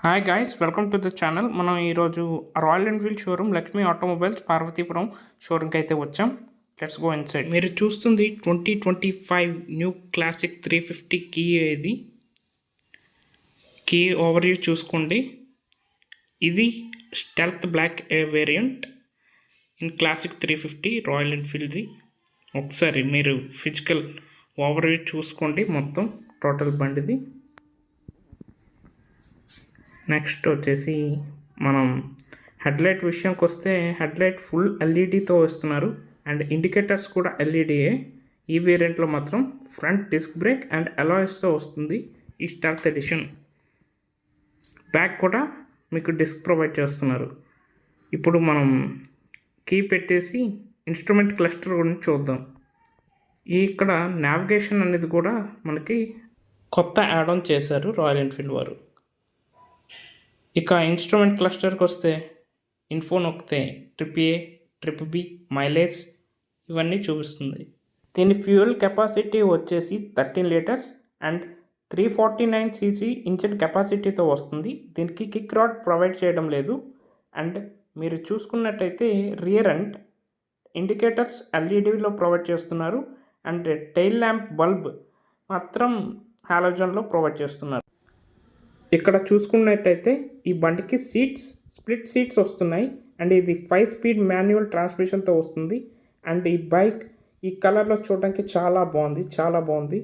Hi guys, welcome to the channel. మనం ఈరోజు Royal Enfield showroom Lakshmi automobiles Parvathipuram షోరూమ్కి అయితే వచ్చాం. Let's go inside. మీరు చూస్తుంది 2025 న్యూ క్లాసిక్ 350 కీ. ఇది కీ ఓవర్వ్యూ చూసుకోండి. ఇది stealth black variant in classic 350 Royal ఎన్ఫీల్డ్ది. ఒకసారి మీరు ఫిజికల్ ఓవర్వ్యూ చూసుకోండి మొత్తం టోటల్ బండిది. నెక్స్ట్ వచ్చేసి మనం హెడ్లైట్ విషయంకి వస్తే హెడ్లైట్ ఫుల్ ఎల్ఈడితో వస్తున్నారు అండ్ ఇండికేటర్స్ కూడా ఎల్ఈడియే. ఈ వేరియంట్లో మాత్రం ఫ్రంట్ డిస్క్ బ్రేక్ అండ్ అలాయ్స్తో వస్తుంది ఈ స్టెల్త్ ఎడిషన్. బ్యాక్ కూడా మీకు డిస్క్ ప్రొవైడ్ చేస్తున్నారు. ఇప్పుడు మనం కీ పెట్టేసి ఇన్స్ట్రుమెంట్ క్లస్టర్ గురించి చూద్దాం. ఇక్కడ నావిగేషన్ అనేది కూడా మనకి కొత్త యాడ్ ఆన్ చేశారు రాయల్ ఎన్ఫీల్డ్ వారు. ఇక ఇన్స్ట్రుమెంట్ క్లస్టర్కి వస్తే ఇన్ఫో నొక్కితే ట్రిప్ ఏ, ట్రిప్ బి, మైలేజ్ ఇవన్నీ చూపిస్తుంది. దీని ఫ్యూయల్ కెపాసిటీ వచ్చేసి 13 లీటర్స్ అండ్ 349 cc ఇంజిన్ కెపాసిటీతో వస్తుంది. దీనికి కిక్ రాడ్ ప్రొవైడ్ చేయడం లేదు. అండ్ మీరు చూసుకున్నట్టయితే రియర్ అండ్ ఇండికేటర్స్ ఎల్ఈడిలో ప్రొవైడ్ చేస్తున్నారు అండ్ టైల్ ల్యాంప్ బల్బ్ మాత్రం హాలోజన్లో ప్రొవైడ్ చేస్తున్నారు. ఇక్కడ చూసుకున్నట్టయితే ఈ బండికి స్ప్లిట్ సీట్స్ వస్తున్నాయి అండ్ ఇది 5 స్పీడ్ మాన్యువల్ ట్రాన్స్మిషన్తో వస్తుంది. అండ్ ఈ బైక్ ఈ కలర్లో చూడడానికి చాలా బాగుంది.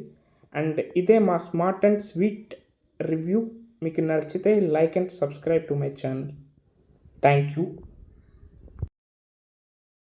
అండ్ ఇదే మా స్మార్ట్ అండ్ స్వీట్ రివ్యూ. మీకు నచ్చితే like and subscribe to my channel. Thank you.